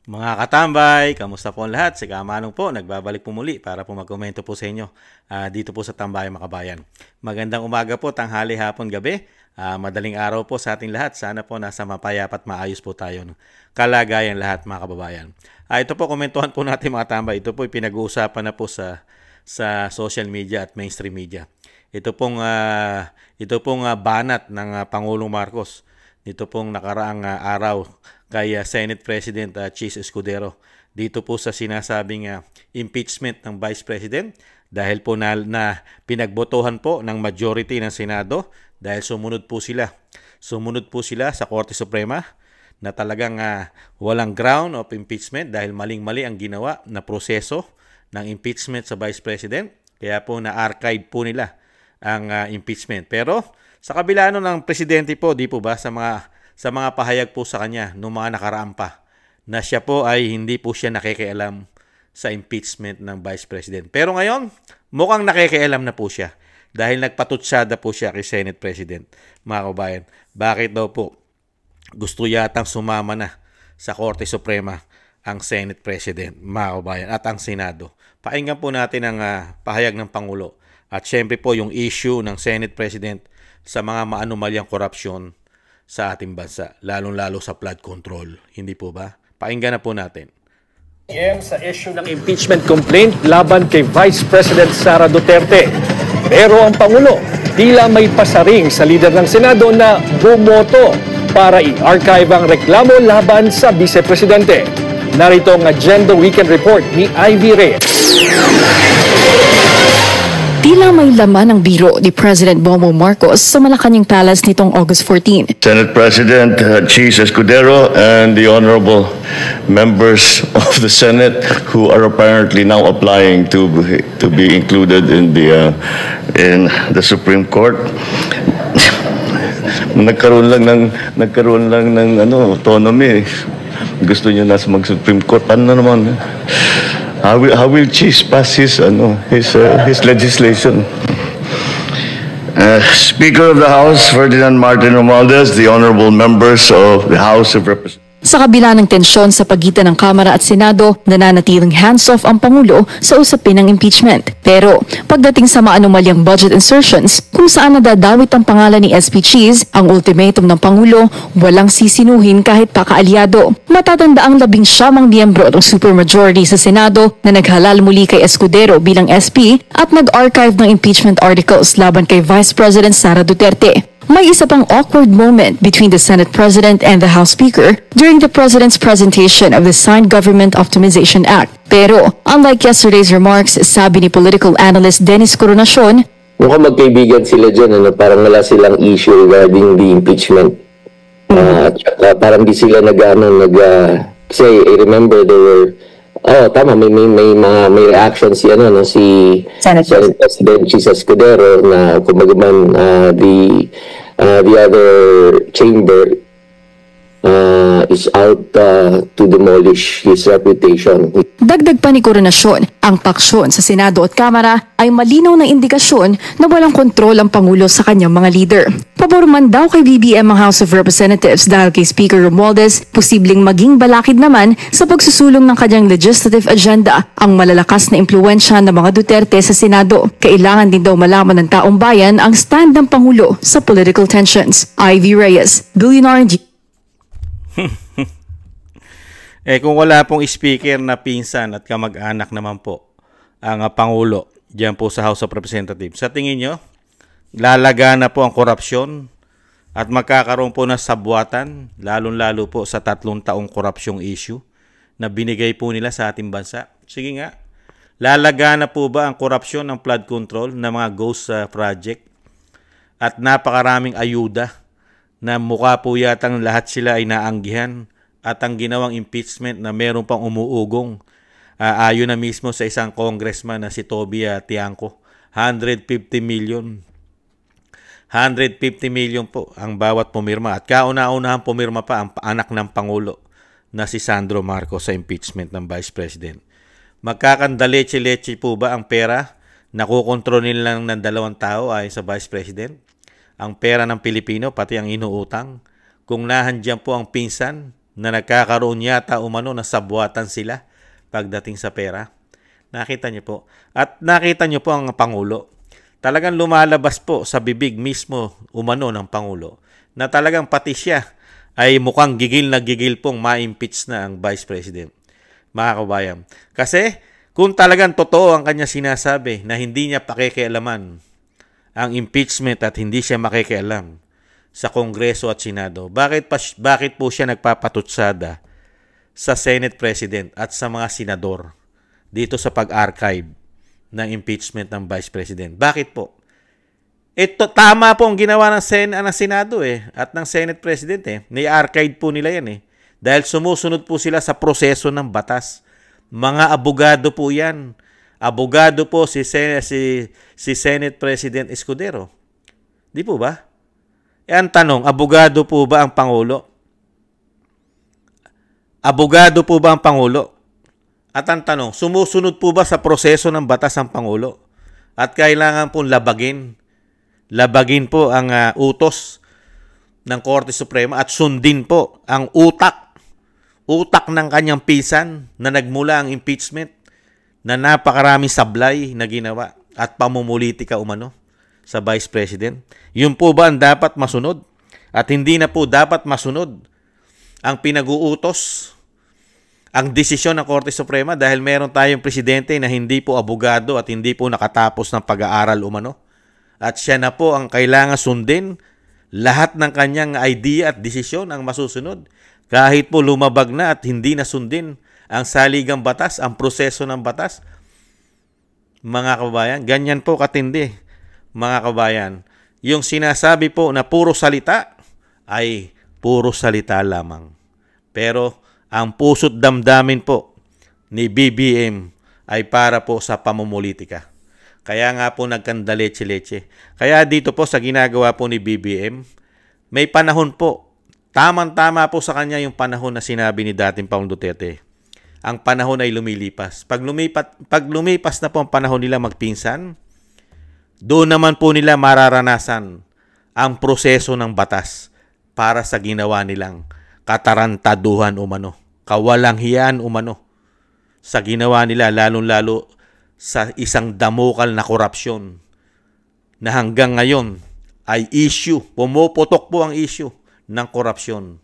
Mga katambay, kamusta po ang lahat? Si Kamanong po, nagbabalik po muli para po magkomento po sa inyo dito po sa Tambayan Makabayan. Magandang umaga po, tanghali, hapon, gabi. Madaling araw po sa ating lahat. Sana po nasa mapayapa at maayos po tayo ng kalagayan lahat mga kababayan. Ito po, komentuhan po natin mga tambay. Ito po pinag-uusapan na po sa social media at mainstream media. Ito pong banat ng Pangulong Marcos. Dito pong nakaraang araw kay Senate President Chis Escudero. Dito po sa sinasabing impeachment ng Vice President dahil po na pinagbotohan po ng majority ng Senado dahil sumunod po sila. Sumunod po sila sa Korte Suprema na talagang walang ground of impeachment dahil maling-mali ang ginawa na proseso ng impeachment sa Vice President. Kaya po na-archive po nila ang impeachment. Pero sa kabila ng presidente po, di po ba, sa mga pahayag po sa kanya noong mga nakaraan pa, na siya po ay hindi po siya nakikialam sa impeachment ng Vice President. Pero ngayon, mukhang nakikialam na po siya dahil nagpatutsada po siya kay Senate President. Mga kabayan, bakit daw po gusto yatang sumama na sa Korte Suprema ang Senate President, mga kabayan, at ang Senado? Pakinggan po natin ang pahayag ng Pangulo at syempre po yung issue ng Senate President sa mga maanumalyang korupsyon sa ating bansa, lalong-lalo sa flood control. Hindi po ba? Pakinggan na po natin. Sa issue ng impeachment complaint laban kay Vice President Sara Duterte. Pero ang Pangulo, tila may pasaring sa lider ng Senado na bumoto para i-archive ang reklamo laban sa Vice Presidente. Narito ang Agenda Weekend Report ni Ivy Reyes. Tila may laman ang biro ni President Bongbong Marcos sa Malacanang Palace nitong August 14. Senate President Chis Escudero and the honorable members of the Senate who are apparently now applying to be included in the Supreme Court. Nagkaroon lang ng autonomy. Gusto niyo na mag-Supreme Court. Ano naman? How will Chis pass his legislation? Speaker of the House, Ferdinand Martin Romualdez, the honorable members of the House of Representatives. Sa kabila ng tensyon sa pagitan ng Kamara at Senado, nananatiling hands-off ang Pangulo sa usapin ng impeachment. Pero pagdating sa maanumalyang budget insertions, kung saan nadadawit ang pangalan ni SP Chis, ang ultimatum ng Pangulo, walang sisinuhin kahit pa kaalyado. Matatanda ang 11 miyembro ng supermajority sa Senado na naghalal muli kay Escudero bilang SP at nag-archive ng impeachment articles laban kay Vice President Sara Duterte. May isa pang awkward moment between the Senate President and the House Speaker during the President's presentation of the signed Government Optimization Act. Pero, unlike yesterday's remarks, sabi ni political analyst Dennis Coronacion, mukhang magkaibigan sila dyan, parang wala silang issue regarding the impeachment. At saka parang di sila kasi I remember there were, tama, may reaction si Senate President Chis Escudero na kumbaga man the other chamber is out to demolish his reputation. Dagdag pa ni Coronacion, ang taksyon sa Senado at Kamara ay malinaw na indikasyon na walang kontrol ang Pangulo sa kanyang mga leader. Pabor man daw kay BBM ang House of Representatives dahil kay Speaker Romualdez, posibleng maging balakid naman sa pagsusulong ng kanyang legislative agenda ang malalakas na impluwensya ng mga Duterte sa Senado. Kailangan din daw malaman ng taong bayan ang stand ng Pangulo sa political tensions. Ivy Reyes, Billionaire. Kung wala pong speaker na pinsan at kamag-anak naman po ang Pangulo diyan po sa House of Representatives, sa tingin nyo, lalaga na po ang korupsyon at magkakaroon po ng sabwatan, lalong-lalo po sa 3 taong korupsyong issue na binigay po nila sa ating bansa? Sige nga, lalaga na po ba ang korupsyon ng flood control na mga ghost project at napakaraming ayuda na mukha po yatang lahat sila ay naanggihan at ang ginawang impeachment na meron pang umuugong ayon na mismo sa isang congressman na si Toby Tiangco, 150 million. 150 million po ang bawat pumirma at kauna-unahan pumirma pa ang anak ng Pangulo na si Sandro Marcos sa impeachment ng Vice President. Magkakandaleche-leche po ba ang pera na kukontrolin lang ng 2 tao ayon sa Vice President? Ang pera ng Pilipino, pati ang inuutang, kung nahandyan po ang pinsan na nagkakaroon yata umano na sabwatan sila pagdating sa pera. Nakita niyo po. At nakita niyo po ang Pangulo. Talagang lumalabas po sa bibig mismo umano ng Pangulo na talagang pati siya ay mukhang gigil na gigil pong ma-impeach na ang Vice President. Mga kabayan. Kasi kung talagang totoo ang kanya sinasabi na hindi niya pakikialaman ang impeachment at hindi siya makikialam sa Kongreso at Senado, bakit po siya nagpapatutsada sa Senate President at sa mga senador dito sa pag-archive ng impeachment ng Vice President? Bakit po? Ito, tama po ang ginawa ng Senado at ng Senate President Ni-archive po nila yan Dahil sumusunod po sila sa proseso ng batas. Mga abogado po yan. Abogado po si Senate President Escudero. Di po ba? Ang tanong, abogado po ba ang Pangulo? Abogado po ba ang Pangulo? At ang tanong, sumusunod po ba sa proseso ng batas ang Pangulo? At kailangan pong labagin. Labagin po ang utos ng Korte Suprema at sundin po ang utak ng kanyang pisan na nagmula ang impeachment na napakaraming sablay na ginawa at pamumulitika umano sa Vice President. Yun po ba ang dapat masunod? At hindi na po dapat masunod ang pinag-uutos, ang desisyon ng Korte Suprema dahil meron tayong presidente na hindi po abogado at hindi po nakatapos ng pag-aaral umano. At siya na po ang kailangan sundin. Lahat ng kanyang idea at desisyon ang masusunod. Kahit po lumabag na at hindi na sundin ang saligang batas, ang proseso ng batas. Mga kabayan, ganyan po katindi. Mga kabayan, yung sinasabi po na puro salita ay puro salita lamang. Pero ang puso't damdamin po ni BBM ay para po sa pamumulitika. Kaya nga po nagkandaleche-leche. Kaya dito po sa ginagawa po ni BBM, may panahon po. Tamang-tama po sa kanya yung panahon na sinabi ni dating Pangulong Duterte. Ang panahon ay lumilipas. Pag lumipas na po ang panahon nila magpinsan, doon naman po nila mararanasan ang proseso ng batas para sa ginawa nilang katarantaduhan umano, kawalanghiyaan umano sa ginawa nila, lalong-lalo sa isang damukal na korupsyon na hanggang ngayon ay issue, pumuputok po ang issue ng korupsyon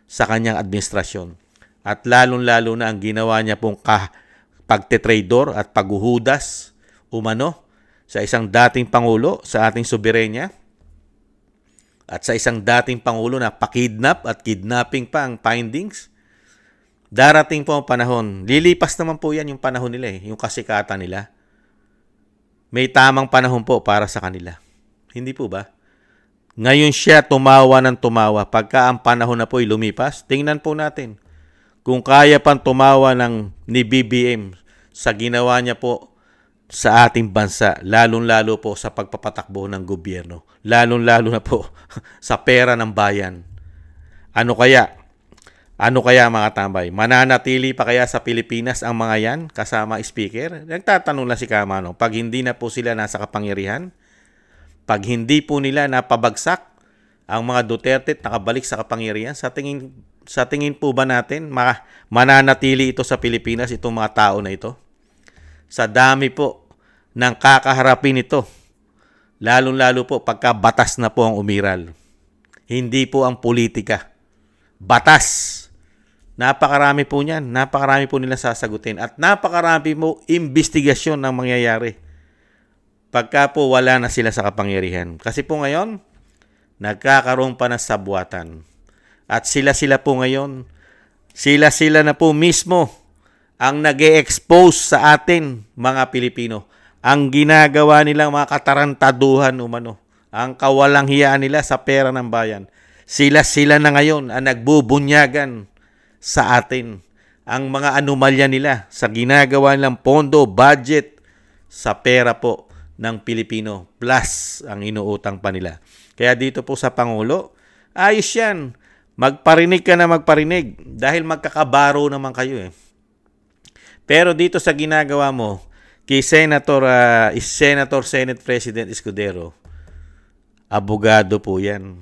sa kanyang administrasyon. At lalong-lalo na ang ginawa niya pong pagtetrador at paghuhudas umano sa isang dating Pangulo sa ating soberenya at sa isang dating Pangulo na pakidnap at kidnapping pa ang findings. Darating po ang panahon. Lilipas naman po yan yung panahon nila yung kasikatan nila. May tamang panahon po para sa kanila. Hindi po ba? Ngayon siya tumawa ng tumawa. Pagka ang panahon na po ay lumipas, tingnan po natin kung kaya pang tumawa ni BBM sa ginawa niya po sa ating bansa, lalong-lalo po sa pagpapatakbo ng gobyerno. Lalong-lalo na po sa pera ng bayan. Ano kaya? Ano kaya mga tambay? Mananatili pa kaya sa Pilipinas ang mga yan kasama speaker? Nagtatanong lang si Kamano, pag hindi na po sila nasa kapangyarihan, pag hindi po nila napabagsak ang mga Duterte at nakabalik sa kapangyarihan, sa tingin po ba natin mananatili ito sa Pilipinas, itong mga tao na ito? Sa dami po ng kakaharapin ito, lalong-lalo po pagka batas na po ang umiral. Hindi po ang politika. Batas. Napakarami po niyan. Napakarami po nila sasagutin. At napakarami po investigasyon ng mangyayari pagka po wala na sila sa kapangyarihan. Kasi po ngayon, nagkakaroon pa ng sabwatan. At sila po ngayon, sila na po mismo ang nag-e-expose sa atin, mga Pilipino. Ang ginagawa nilang mga katarantaduhan umano. Ang kawalanghiyaan nila sa pera ng bayan. Sila na ngayon ang nagbubunyagan sa atin. Ang mga anomalya nila sa ginagawa nilang pondo, budget sa pera po ng Pilipino. Plus ang inuutang pa nila. Kaya dito po sa Pangulo, ayos yan. Magparinig ka na magparinig dahil magkakabaro naman kayo Pero dito sa ginagawa mo kay Senate President Escudero, abogado po yan.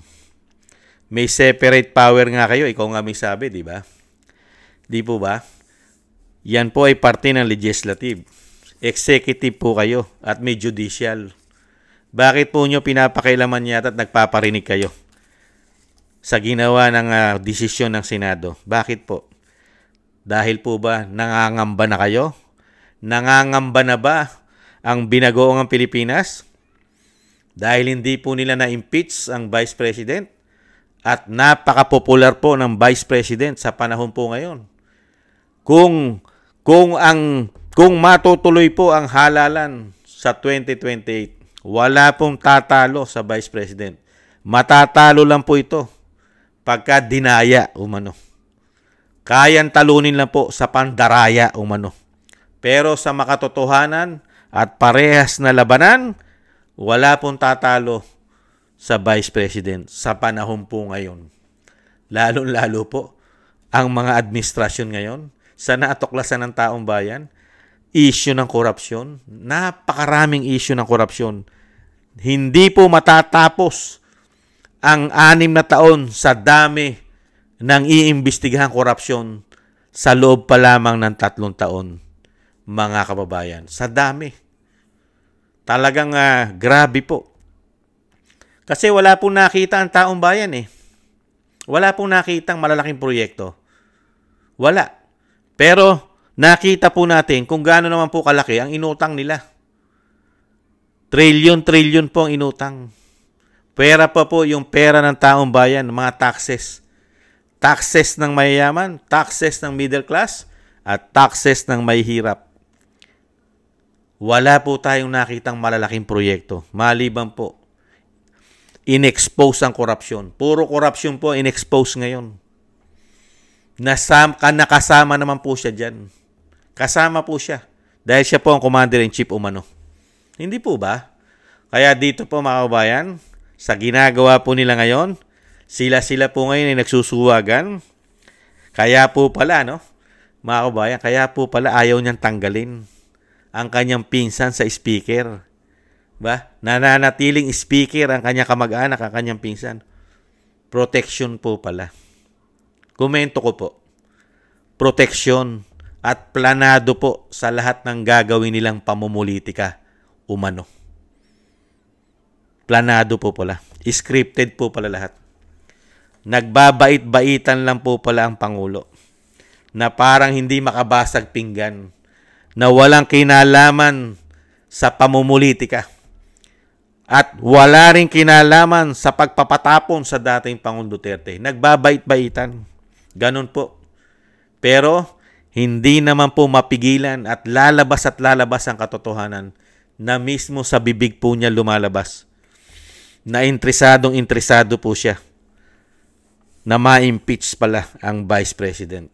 May separate power nga kayo. Ikaw nga may sabi, di ba? Di po ba? Yan po ay parte ng legislative. Executive po kayo at may judicial. Bakit po nyo pinapakailaman yata at nagpaparinig kayo sa ginawa ng desisyon ng Senado? Bakit po? Dahil po ba nangangamba na kayo? Nangangamba na ba ang binagoong Pilipinas? Dahil hindi po nila na-impeach ang Vice President at napaka-popular po ng Vice President sa panahon po ngayon. Kung matutuloy po ang halalan sa 2028, wala pong tatalo sa Vice President. Matatalo lang po ito pagka dinaya umano. Kayang talunin lang po sa pandaraya umano. Pero sa makatotohanan at parehas na labanan, wala pong tatalo sa Vice President sa panahon po ngayon. Lalo-lalo po ang mga administrasyon ngayon sa natuklasan ng taong bayan, issue ng korupsyon, napakaraming issue ng korupsyon. Hindi po matatapos ang 6 na taon sa dami ng iimbestigahang korupsyon sa loob pa lamang ng 3 taon, mga kababayan. Sa dami. Talagang grabe po. Kasi wala pong nakita ang taong bayan eh. Wala pong nakitang malalaking proyekto. Wala. Pero nakita po natin kung gaano naman po kalaki ang inutang nila. Trilyon po ang inutang. Pera pa po yung pera ng taong bayan, mga taxes. Taxes ng mayayaman, taxes ng middle class, at taxes ng mahihirap. Wala po tayong nakitang malalaking proyekto. Maliban po, in-expose ang korupsyon. Puro korupsyon po in-expose ngayon. Nakasama naman po siya dyan. Kasama po siya. Dahil siya po ang Commander-in-Chief umano. Hindi po ba? Kaya dito po mga kabayan, sa ginagawa po nila ngayon, sila po ngayon ay nagsusuwagan. Kaya po pala, no? Mga kabayan, kaya po pala ayaw niyang tanggalin ang kanyang pinsan sa speaker. Ba? Nananatiling speaker ang kanyang kamag-anak, ang kanyang pinsan. Protection po pala. Komento ko po. Protection at planado po sa lahat ng gagawin nilang pamumulitika umano. Planado po pala. Scripted po pala lahat. Nagbabait-baitan lang po pala ang Pangulo na parang hindi makabasag pinggan, na walang kinalaman sa pamumulitika at wala rin kinalaman sa pagpapatapon sa dating Pangulong Duterte. Nagbabait-baitan. Ganun po. Pero hindi naman po mapigilan at lalabas ang katotohanan na mismo sa bibig po niya lumalabas. Na interesado po siya na ma-impeach pala ang Vice President.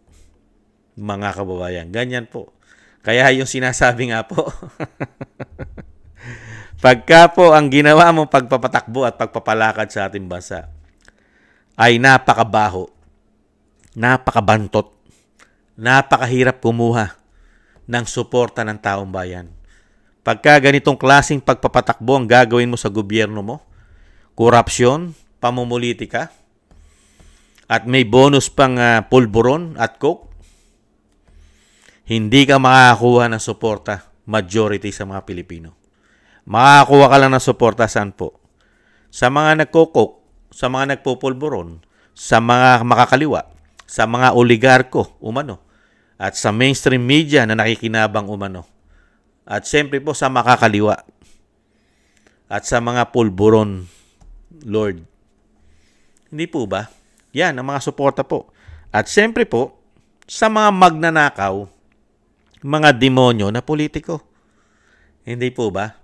Mga kababayan, ganyan po. Kaya yung sinasabi nga po, pagka po ang ginawa mong pagpapatakbo at pagpapalakad sa ating bansa ay napakabaho, napakabantot, napakahirap kumuha ng suporta ng taong bayan. Pagka ganitong klaseng pagpapatakbo ang gagawin mo sa gobyerno mo, korupsyon, pamumulitika, at may bonus pang pulburon at coke, hindi ka makakakuha ng suporta majority sa mga Pilipino. Makakakuha ka lang ng suporta saan po? Sa mga nagkokok, sa mga nagpupulburon, sa mga makakaliwa, sa mga oligarko umano, at sa mainstream media na nakikinabang umano. At siyempre po sa makakaliwa at sa mga pulburon, Lord. Hindi po ba? Yan ang mga suporta po. At siyempre po, sa mga magnanakaw, mga demonyo na politiko. Hindi po ba?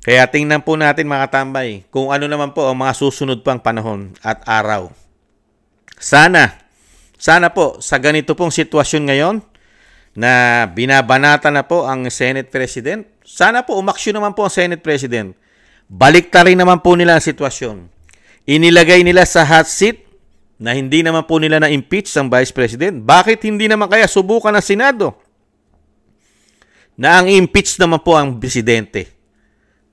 Kaya tingnan po natin mga tambay kung ano naman po ang mga susunod pang panahon at araw. Sana po sa ganito pong sitwasyon ngayon na binabanata na po ang Senate President, sana po umaksyon naman po ang Senate President. Baliktarin naman po nila ang sitwasyon. Inilagay nila sa hot seat na hindi naman po nila na-impeach ang Vice President. Bakit hindi naman kaya subukan ng Senado na ang impeach naman po ang Presidente?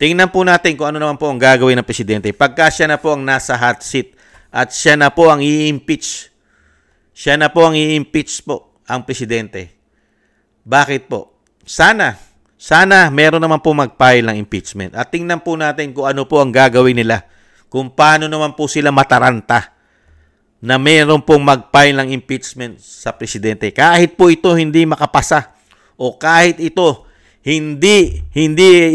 Tingnan po natin kung ano naman po ang gagawin ng Presidente pagka siya na po ang nasa hot seat at siya na po ang i-impeach. Siya na po ang i-impeach po ang presidente. Bakit po? Sana meron naman po mag-file ng impeachment. At tingnan po natin kung ano po ang gagawin nila. Kung paano naman po sila mataranta na meron pong mag-file ng impeachment sa presidente. Kahit po ito hindi makapasa o kahit ito hindi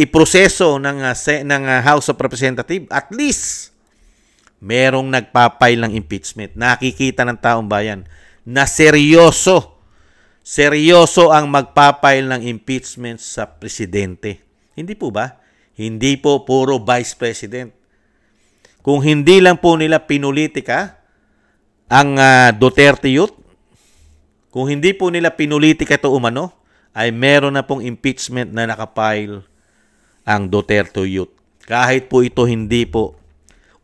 iproseso ng House of Representatives, at least merong nagpa-file ng impeachment. Nakikita ng taong bayan na seryoso ang magpa-file ng impeachment sa presidente. Hindi po ba? Hindi po puro vice president. Kung hindi lang po nila pinulitika ang Duterte Youth, kung hindi po nila pinulitika ito umano, ay meron na pong impeachment na nakapile ang Duterte Youth. Kahit po ito hindi po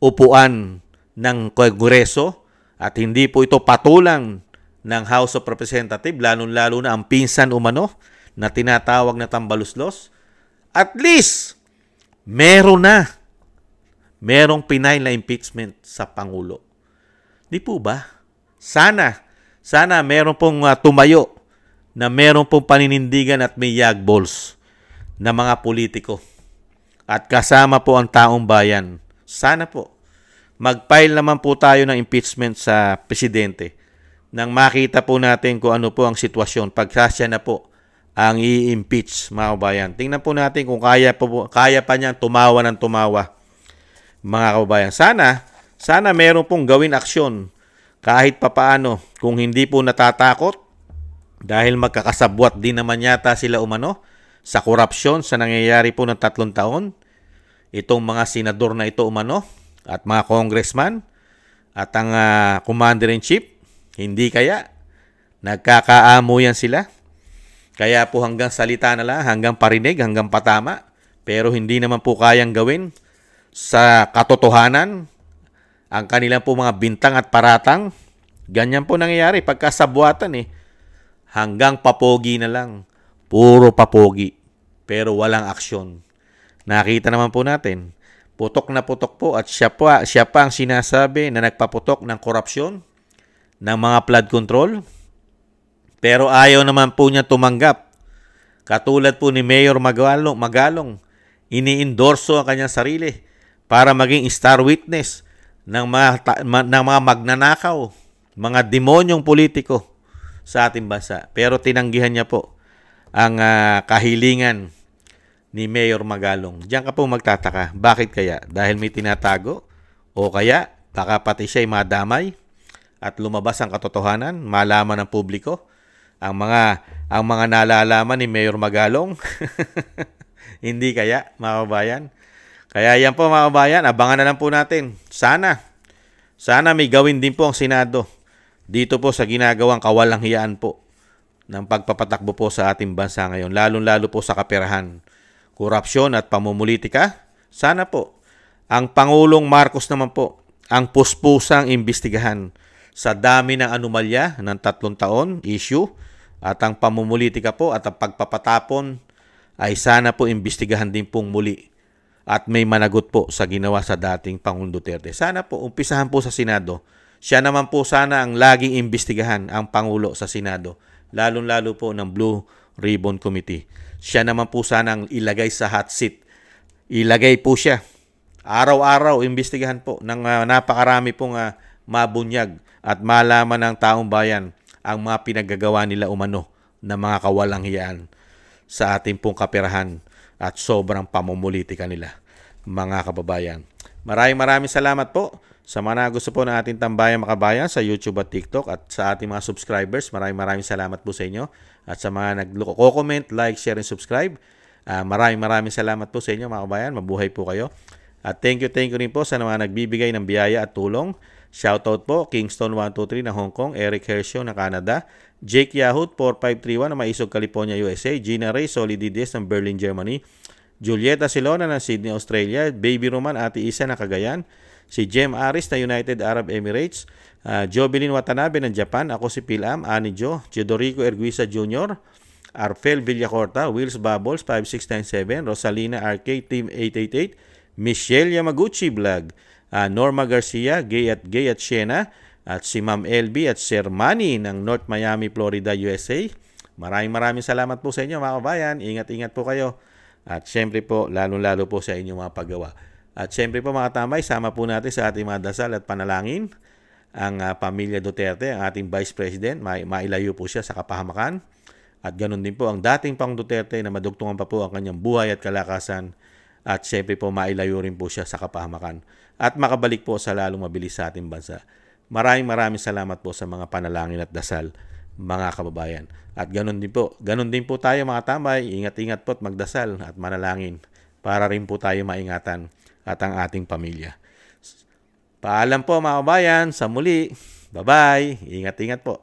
upuan ng Kongreso at hindi po ito patulang ng House of Representatives, lalo na ang pinsan umano na tinatawag na tambaluslos, at least merong pinay na impeachment sa Pangulo. Di po ba? Sana meron pong tumayo na meron pong paninindigan at may yagballs na mga politiko at kasama po ang taong bayan. Sana po mag-file naman po tayo ng impeachment sa presidente nang makita po natin kung ano po ang sitwasyon pagka siya na po ang i-impeach, mga kabayan. Tingnan po natin kung kaya pa niyang tumawa ng tumawa, mga kabayan. Sana meron pong gawin aksyon kahit papaano kung hindi po natatakot dahil magkakasabwat din naman yata sila umano sa korupsyon sa nangyayari po ng 3 taon. Itong mga senador na ito umano at mga congressman at ang commander-in-chief, hindi kaya nagkakaamo yan sila. Kaya po hanggang salita na lang, hanggang parinig, hanggang patama, pero hindi naman po kayang gawin sa katotohanan ang kanilang po mga bintang at paratang. Ganyan po nangyayari pagkasabwatan hanggang papogi na lang. Puro papogi, pero walang aksyon. Nakita naman po natin, putok na putok po at siya pa ang sinasabi na nagpaputok ng korupsyon, ng mga flood control. Pero ayaw naman po niya tumanggap. Katulad po ni Mayor Magalong, ini-endorso ang kanyang sarili para maging star witness ng mga magnanakaw, mga demonyong politiko sa ating bansa. Pero tinanggihan niya po ang kahilingan ni Mayor Magalong. Diyan ka po magtataka. Bakit kaya? Dahil may tinatago? O kaya baka pati siya ay madamay at lumabas ang katotohanan, malaman ng publiko ang mga nalalaman ni Mayor Magalong? Hindi kaya, mga kabayan? Kaya yan po, mga kabayan, abangan na lang po natin. Sana may gawin din po ang Senado dito po sa ginagawang kawalanghiyaan po ng pagpapatakbo po sa ating bansa ngayon, lalo po sa kaperahan, korupsyon at pamumulitika. Sana po ang Pangulong Marcos naman po ang puspusang imbestigahan sa dami ng anomalya ng 3 taon issue, at ang pamumulitika po at ang pagpapatapon ay sana po imbestigahan din pong muli at may managot po sa ginawa sa dating Pangulong Duterte. Sana po umpisahan po sa Senado. Siya naman po sana ang laging imbestigahan, ang Pangulo sa Senado, lalo po ng Blue Ribbon Committee. Siya naman po sana ang ilagay sa hot seat. Ilagay po siya. Araw-araw imbestigahan po ng napakarami pong mabunyag at malaman ng taong bayan ang mga pinaggagawa nila umano na mga kawalanghiyaan sa ating pong kaperahan at sobrang pamumulitika nila, mga kababayan. Maraming salamat po sa mga gusto po ng ating tambayan, mga kabayan, sa YouTube at TikTok, at sa ating mga subscribers. Maraming salamat po sa inyo, at sa mga nag-comment, like, share, and subscribe. Maraming salamat po sa inyo, mga kabayan. Mabuhay po kayo. At thank you rin po sa mga nagbibigay ng biyaya at tulong. Shoutout po, Kingston123 ng Hong Kong, Eric Hershio ng Canada, Jake Yahoo 4531 ng Maisog, California, USA, Gina Ray Solidides ng Berlin, Germany, Julieta Silona ng Sydney, Australia, Baby Roman, Ate Isa ng Cagayan, si Jem Aris na United Arab Emirates, Jovelyn Watanabe ng Japan, ako si Pilam, Ani Jo, Teodorico Erguisa Jr., Arfel Villacorta, Wills Bubbles 5697, Rosalina RK Team 888, Michelle Yamaguchi Vlog, Norma Garcia, Gay at Siena, at si Ma'am LB at Sir Manny ng North Miami, Florida, USA. Maraming salamat po sa inyo mga kabayan. Ingat po kayo. At syempre po, lalo po sa inyong mga paggawa. At syempre po mga tambay, sama po natin sa ating mga dasal at panalangin ang pamilya Duterte, ang ating Vice President, mailayo po siya sa kapahamakan. At ganun din po ang dating Pang Duterte na madugtungan pa po ang kanyang buhay at kalakasan. At syempre po mailayo rin po siya sa kapahamakan. At makabalik po sa lalong mabilis sa ating bansa. Maraming salamat po sa mga panalangin at dasal, mga kababayan. At ganun din po tayo mga tambay, ingat po at magdasal at manalangin para rin po tayo maingatan at ang ating pamilya. Paalam po mga kababayan, sa muli. Bye-bye. Ingat po.